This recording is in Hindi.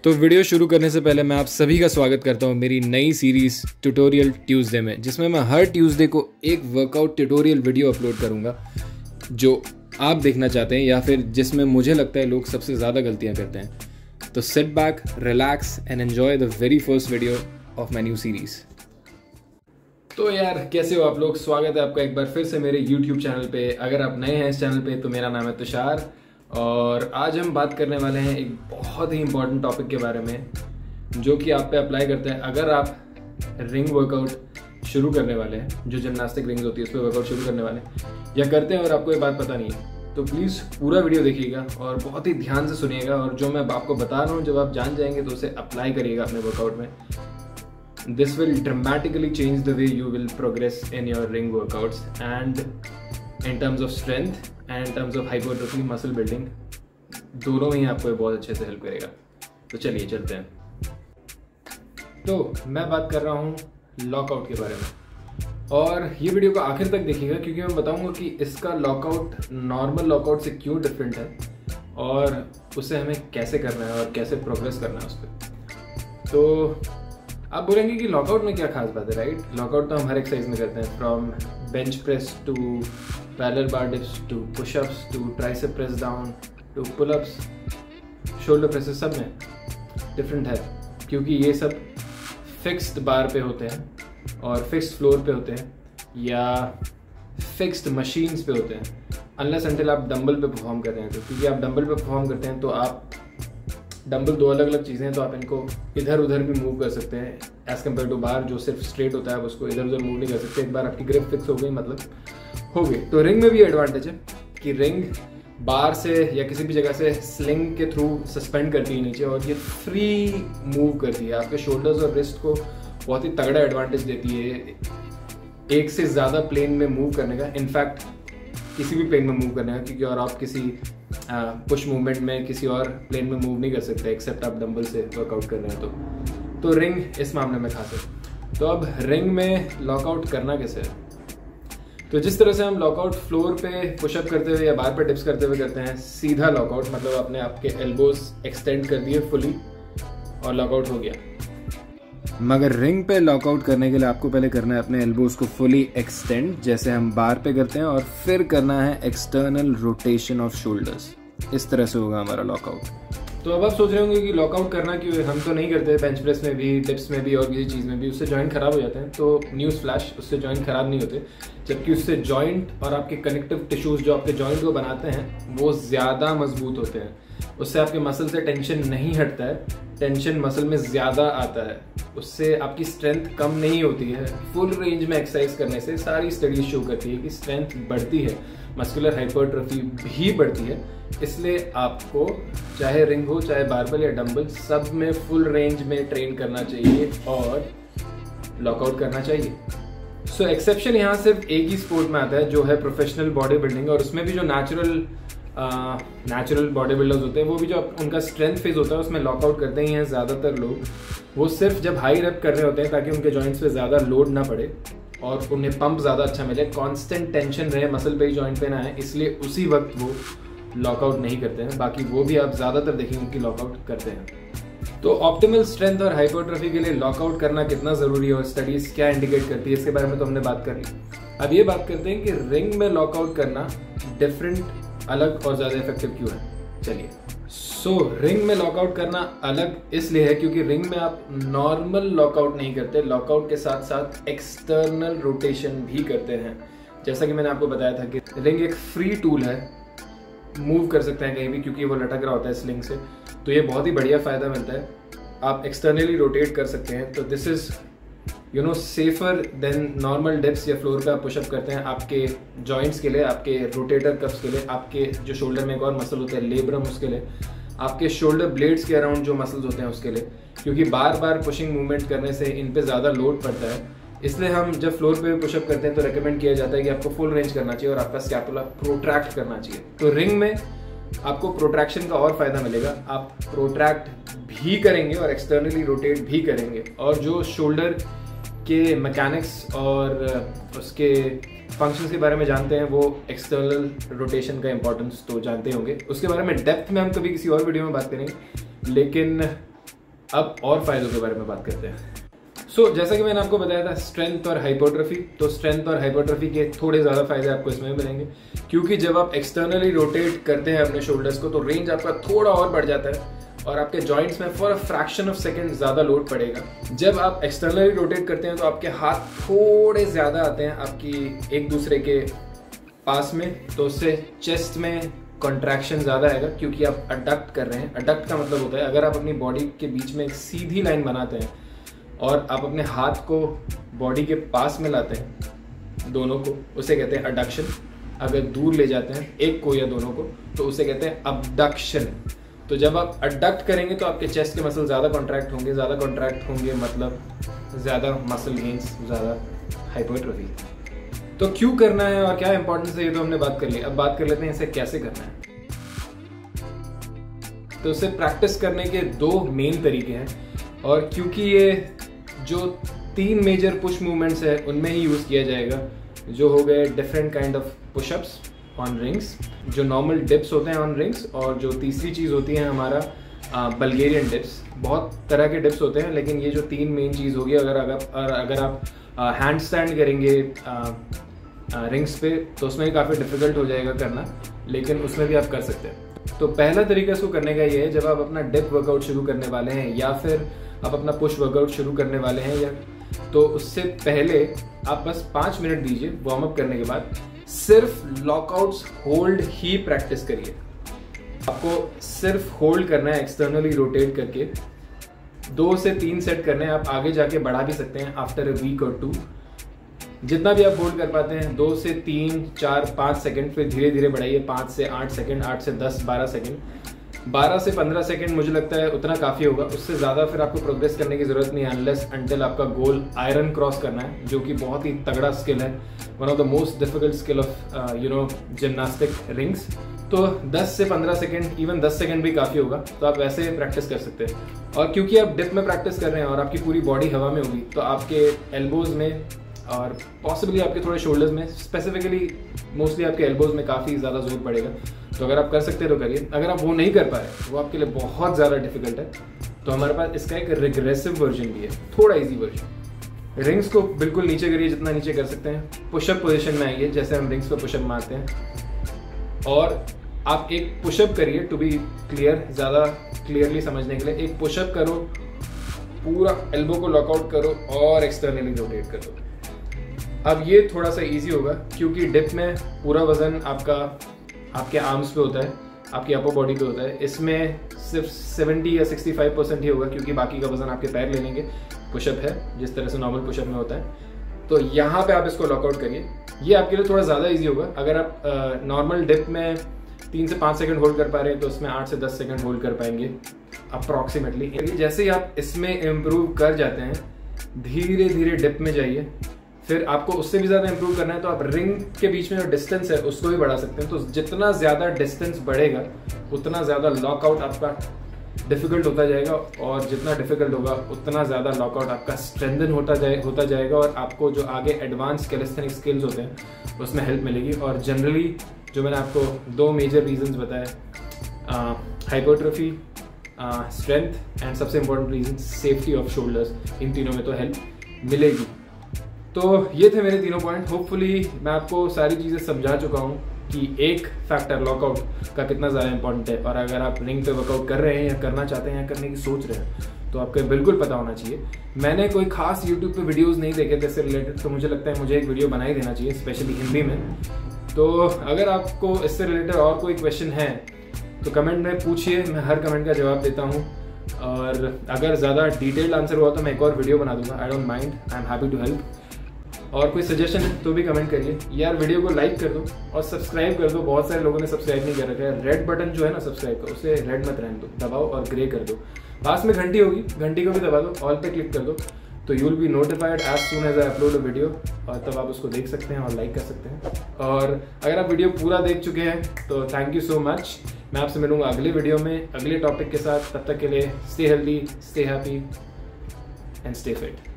तो वीडियो शुरू करने से पहले मैं आप सभी का स्वागत करता हूं मेरी नई सीरीज़ ट्यूटोरियल ट्यूसडे में, जिसमें मैं हर ट्यूसडे को एक वर्कआउट ट्यूटोरियल वीडियो अपलोड करूंगा जो आप देखना चाहते हैं या फिर जिसमें मुझे लगता है लोग सबसे ज़्यादा गलतियां करते हैं। तो sit back, relax and enjoy the very first video of my new series. तो यार कैसे हो आप लोग, स्वागत है आपका एक बार फिर से मेरे YouTube चैनल पे। अगर आप नए हैं इस चैनल पे तो मेरा नाम है तुषार और आज हम बात करने वाले हैं एक बहुत ही इंपॉर्टेंट टॉपिक के बारे में जो कि आप पे अप्लाई करता है अगर आप रिंग वर्कआउट शुरू करने वाले हैं, जो जिम्नास्टिक रिंग्स होती है उस पर वर्कआउट शुरू करने वाले हैं या करते हैं और आपको ये बात पता नहीं है। तो प्लीज़ पूरा वीडियो देखिएगा और बहुत ही ध्यान से सुनिएगा और जो मैं आपको बता रहा हूँ जब आप जान जाएंगे तो उसे अप्लाई करिएगा अपने वर्कआउट में। This will dramatically change the way you will progress in your ring workouts and in terms of strength and in terms of hypertrophy, muscle building, दोनों में ही आपको बहुत अच्छे से हेल्प करेगा। तो चलिए चलते हैं। तो मैं बात कर रहा हूँ लॉकआउट के बारे में और ये वीडियो को आखिर तक देखिएगा क्योंकि मैं बताऊंगा कि इसका लॉकआउट नॉर्मल लॉकआउट से क्यों डिफरेंट है और उसे हमें कैसे करना है और कैसे प्रोग्रेस करना है उस पर। तो आप बोलेंगे कि लॉकआउट में क्या खास बात है, राइट? लॉकआउट तो हम हर एक्सरसाइज में करते हैं, from bench press to parallel bar dips to pushups to tricep press down to pullups, shoulder presses, सब में डिफरेंट है क्योंकि ये सब फिक्स्ड बार पे होते हैं और फिक्स्ड फ्लोर पे होते हैं या फिक्स्ड मशीन्स पे होते हैं, अनलेस अनटिल आप डंबल पे परफॉर्म कर रहे हैं। तो क्योंकि आप डंबल पे परफॉर्म करते हैं तो आप डंबल दो अलग अलग चीज़ें हैं, तो आप इनको इधर उधर भी मूव कर सकते हैं एज़ कम्पेयर टू बार जो सिर्फ स्ट्रेट होता है, आप उसको इधर उधर मूव नहीं कर सकते। एक बार आपकी ग्रिप फिक्स हो गई मतलब हो गई। तो रिंग में भी एडवांटेज है कि रिंग बार से या किसी भी जगह से स्लिंग के थ्रू सस्पेंड करती है नीचे और ये फ्री मूव करती है, आपके शोल्डर्स और रिस्ट को बहुत ही तगड़ा एडवांटेज देती है एक से ज़्यादा प्लेन में मूव करने का, इनफैक्ट किसी भी प्लेन में मूव करने का, क्योंकि और आप किसी पुश मूवमेंट में किसी और प्लेन में मूव नहीं कर सकते एक्सेप्ट आप डंबल से वर्कआउट कर रहे हैं। तो रिंग इस मामले में खास है। तो अब रिंग में लॉकआउट करना कैसे है? तो जिस तरह से हम लॉकआउट फ्लोर पे पुशअप करते हुए या बार पे डिप्स करते हुए करते हैं, सीधा लॉकआउट मतलब आपने आपके एल्बोज एक्सटेंड कर दिए फुली और लॉकआउट हो गया। मगर रिंग पे लॉकआउट करने के लिए आपको पहले करना है अपने एल्बोज को फुली एक्सटेंड, जैसे हम बार पे करते हैं, और फिर करना है एक्सटर्नल रोटेशन ऑफ शोल्डर्स। इस तरह से होगा हमारा लॉकआउट। तो अब आप सोच रहे होंगे कि लॉकआउट करना क्यों है? हम तो नहीं करते बेंच प्रेस में भी, डिप्स में भी और किसी चीज़ में भी, उससे जॉइंट खराब हो जाते हैं। तो न्यूज़ फ्लैश, उससे जॉइंट खराब नहीं होते, जबकि उससे जॉइंट और आपके कनेक्टिव टिश्यूज जो आपके जॉइंट को बनाते हैं वो ज़्यादा मजबूत होते हैं। उससे आपके मसल से टेंशन नहीं हटता है, टेंशन मसल में ज़्यादा आता है, उससे आपकी स्ट्रेंथ कम नहीं होती है। फुल रेंज में एक्सरसाइज करने से सारी स्टडीज शो करती है कि स्ट्रेंथ बढ़ती है, मस्कुलर हाइपरट्रोफी भी बढ़ती है। इसलिए आपको चाहे रिंग हो चाहे बारबल या डंबल, सब में फुल रेंज में ट्रेन करना चाहिए और लॉकआउट करना चाहिए। सो एक्सेप्शन यहाँ सिर्फ एक ही स्पोर्ट में आता है जो है प्रोफेशनल बॉडी बिल्डिंग, और उसमें भी जो नेचुरल बॉडी बिल्डर्स होते हैं वो भी जो उनका स्ट्रेंथ फेज होता है उसमें लॉकआउट करते ही हैं ज़्यादातर लोग। वो सिर्फ जब हाई रेप कर रहे होते हैं ताकि उनके जॉइंट्स पे ज़्यादा लोड ना पड़े और उन्हें पंप ज़्यादा अच्छा मिले, कांस्टेंट टेंशन रहे मसल पे ही जॉइंट पे ना है, इसलिए उसी वक्त वो लॉकआउट नहीं करते हैं। बाकी वो भी आप ज़्यादातर देखेंगे कि लॉकआउट करते हैं। तो ऑप्टिमल स्ट्रेंथ और हाइपरट्रोफी के लिए लॉकआउट करना कितना ज़रूरी है और स्टडीज़ क्या इंडिकेट करती है, इसके बारे में तो हमने बात कर ली। अब ये बात करते हैं कि रिंग में लॉकआउट करना डिफरेंट, अलग और ज़्यादा इफेक्टिव क्यों है। चलिए, रिंग में लॉकआउट करना अलग इसलिए है क्योंकि रिंग में आप नॉर्मल लॉकआउट नहीं करते, लॉकआउट के साथ साथ एक्सटर्नल रोटेशन भी करते हैं। जैसा कि मैंने आपको बताया था कि रिंग एक फ्री टूल है, मूव कर सकते हैं कहीं भी क्योंकि वो लटक रहा होता है स्लिंग से, तो ये बहुत ही बढ़िया फ़ायदा मिलता है। आप एक्सटर्नली रोटेट कर सकते हैं, तो this is safer than normal dips या फ्लोर पे आप पुशअप करते हैं आपके जॉइंट्स के लिए, आपके रोटेटर कप्स के लिए, आपके जो शोल्डर में एक और मसल होता है लेब्रम, उसके लिए, आपके शोल्डर ब्लेड्स के अराउंड जो मसल्स होते हैं उसके लिए, क्योंकि बार बार पुशिंग मूवमेंट करने से इन पे ज़्यादा लोड पड़ता है। इसलिए हम जब फ्लोर पे पुशअप करते हैं तो रेकमेंड किया जाता है कि आपको फुल रेंज करना चाहिए और आपका स्कैपुला प्रोट्रैक्ट करना चाहिए। तो रिंग में आपको प्रोट्रैक्शन का और फायदा मिलेगा, आप प्रोट्रैक्ट भी करेंगे और एक्सटर्नली रोटेट भी करेंगे, और जो शोल्डर के मैकेनिक्स और उसके फंक्शंस के बारे में जानते हैं वो एक्सटर्नल रोटेशन का इंपॉर्टेंस तो जानते होंगे। उसके बारे में डेप्थ में हम कभी किसी और वीडियो में बात करेंगे, लेकिन अब और फायदों के बारे में बात करते हैं। जैसा कि मैंने आपको बताया था स्ट्रेंथ और हाइपोट्रोफी, तो स्ट्रेंथ और हाइपोट्रोफी के थोड़े ज़्यादा फायदे आपको इसमें मिलेंगे, क्योंकि जब आप एक्सटर्नली रोटेट करते हैं अपने शोल्डर्स को तो रेंज आपका थोड़ा और बढ़ जाता है और आपके जॉइंट्स में for a fraction of second ज़्यादा लोड पड़ेगा। जब आप एक्सटर्नली रोटेट करते हैं तो आपके हाथ थोड़े ज़्यादा आते हैं आपकी एक दूसरे के पास में, तो उससे चेस्ट में कॉन्ट्रैक्शन ज़्यादा आएगा क्योंकि आप अडक्ट कर रहे हैं। अडक्ट का मतलब होता है अगर आप अपनी बॉडी के बीच में एक सीधी लाइन बनाते हैं और आप अपने हाथ को बॉडी के पास में लाते हैं दोनों को, उसे कहते हैं अडक्शन। अगर दूर ले जाते हैं एक को या दोनों को तो उसे कहते हैं अबडक्शन। तो जब आप अडक्ट करेंगे तो आपके चेस्ट के मसल ज़्यादा कॉन्ट्रैक्ट होंगे, ज़्यादा कॉन्ट्रैक्ट होंगे मतलब ज़्यादा मसल गेन्स, ज़्यादा हाइपरट्रोफी। तो क्यों करना है और क्या इंपॉर्टेंस है ये तो हमने बात कर ली। अब बात कर लेते हैं इसे कैसे करना है। तो इसे प्रैक्टिस करने के दो मेन तरीके हैं, और क्योंकि ये जो 3 मेजर पुश मूवमेंट्स है उनमें ही यूज़ किया जाएगा, जो हो गए different kind of pushups on rings, जो नॉर्मल डिप्स होते हैं ऑन रिंग्स, और जो तीसरी चीज़ होती है हमारा बल्गेरियन डिप्स। बहुत तरह के डिप्स होते हैं लेकिन ये जो 3 मेन चीज़ होगी, अगर आप हैंड स्टैंड करेंगे रिंग्स पे तो उसमें काफ़ी डिफिकल्ट हो जाएगा करना, लेकिन उसमें भी आप कर सकते हैं। तो पहला तरीका इसको करने का ये है, जब आप अपना डिप वर्कआउट शुरू करने वाले हैं या फिर आप अपना पुश वर्कआउट शुरू करने वाले हैं या तो उससे पहले आप बस 5 मिनट दीजिए वार्म अप करने के बाद, सिर्फ लॉकआउट्स होल्ड ही प्रैक्टिस करिए। आपको सिर्फ होल्ड करना है एक्सटर्नली रोटेट करके। 2 से 3 सेट करने हैं, आप आगे जाके बढ़ा भी सकते हैं आफ्टर अ वीक और 2। जितना भी आप होल्ड कर पाते हैं 2 से 3, 4, 5 सेकंड, फिर धीरे धीरे बढ़ाइए 5 से 8 सेकंड, 8 से 10, 12 सेकंड, 12 से 15 सेकंड मुझे लगता है उतना काफ़ी होगा। उससे ज़्यादा फिर आपको प्रोग्रेस करने की ज़रूरत नहीं है अनलेस अंटिल आपका गोल आयरन क्रॉस करना है, जो कि बहुत ही तगड़ा स्किल है, one of the most difficult skill of gymnastic rings. तो 10 से 15 सेकंड, इवन 10 सेकंड भी काफ़ी होगा, तो आप वैसे प्रैक्टिस कर सकते हैं। और क्योंकि आप डिप में प्रैक्टिस कर रहे हैं और आपकी पूरी बॉडी हवा में होगी, तो आपके एल्बोज में और पॉसिबली आपके थोड़े शोल्डर्स में, स्पेसिफिकली मोस्टली आपके एल्बोज में काफ़ी ज़्यादा जोर पड़ेगा। तो अगर आप कर सकते हैं तो करिए। अगर आप वो नहीं कर पा रहे, वो आपके लिए बहुत ज़्यादा डिफिकल्ट है, तो हमारे पास इसका एक रिग्रेसिव वर्जन भी है, थोड़ा इजी वर्जन। रिंग्स को बिल्कुल नीचे करिए जितना नीचे कर सकते हैं, पुशअप पोजीशन में आइए जैसे हम रिंग्स पे पुशअप मारते हैं, और आप एक पुशअप करिए। टू बी क्लियर, ज़्यादा क्लियरली समझने के लिए, एक पुशअप करो, पूरा एल्बो को लॉकआउट करो और एक्सटर्नली रोटेट करो। अब ये थोड़ा सा इजी होगा क्योंकि डिप में पूरा वजन आपके आर्म्स पे होता है, आपकी अपर बॉडी पे होता है। इसमें सिर्फ 70 या 65% ही होगा क्योंकि बाकी का वजन आपके पैर ले लेंगे। पुशअप है जिस तरह से नॉर्मल पुशअप में होता है, तो यहाँ पे आप इसको लॉकआउट करिए। ये आपके लिए थोड़ा ज़्यादा इजी होगा। अगर आप नॉर्मल डिप में 3 से 5 सेकंड होल्ड कर पा रहे हैं तो इसमें 8 से 10 सेकंड होल्ड कर पाएंगे अप्रॉक्सीमेटली। जैसे ही आप इसमें इम्प्रूव कर जाते हैं, धीरे धीरे डिप में जाइए। फिर आपको उससे भी ज़्यादा इंप्रूव करना है तो आप रिंग के बीच में जो डिस्टेंस है उसको भी बढ़ा सकते हैं। तो जितना ज़्यादा डिस्टेंस बढ़ेगा उतना ज़्यादा लॉकआउट आपका डिफ़िकल्ट होता जाएगा, और जितना डिफ़िकल्ट होगा उतना ज़्यादा लॉकआउट आपका स्ट्रेंथन होता जाएगा, और आपको जो आगे एडवांस कैलिस्थेनिक स्किल्स होते हैं उसमें हेल्प मिलेगी। और जनरली जो मैंने आपको 2 मेजर रीजंस बताए, हाइपरट्रोफी, स्ट्रेंथ एंड सबसे important reason safety of shoulders, इन तीनों में तो हेल्प मिलेगी। तो ये थे मेरे तीनों पॉइंट। होपफुली मैं आपको सारी चीज़ें समझा चुका हूँ कि एक फैक्टर लॉकआउट का कितना ज़्यादा इंपॉर्टेंट है, और अगर आप रिंग पे वर्कआउट कर रहे हैं या करना चाहते हैं या करने की सोच रहे हैं तो आपको बिल्कुल पता होना चाहिए। मैंने कोई खास यूट्यूब पे वीडियोस नहीं देखे थे इससे रिलेटेड, तो मुझे लगता है मुझे एक वीडियो बना ही देना चाहिए, स्पेशली हिंदी में। तो अगर आपको इससे रिलेटेड और कोई क्वेश्चन है तो कमेंट में पूछिए, मैं हर कमेंट का जवाब देता हूँ। और अगर ज़्यादा डिटेल्ड आंसर हुआ तो मैं एक और वीडियो बना दूंगा। I don't mind, I am happy to help. और कोई सजेशन है तो भी कमेंट करिए। यार वीडियो को लाइक कर दो और सब्सक्राइब कर दो। बहुत सारे लोगों ने सब्सक्राइब नहीं कर रखा है। रेड बटन जो है ना सब्सक्राइब का, उसे रेड मत रहने दो, दबाओ और ग्रे कर दो। पास में घंटी होगी, घंटी को भी दबा दो, ऑल पे क्लिक कर दो, तो you will be notified as soon as I upload a video, और तब आप उसको देख सकते हैं और लाइक कर सकते हैं। और अगर आप वीडियो पूरा देख चुके हैं तो थैंक यू सो मच। मैं आपसे मिलूंगा अगले वीडियो में अगले टॉपिक के साथ। तब तक के लिए stay healthy, stay happy and stay fit.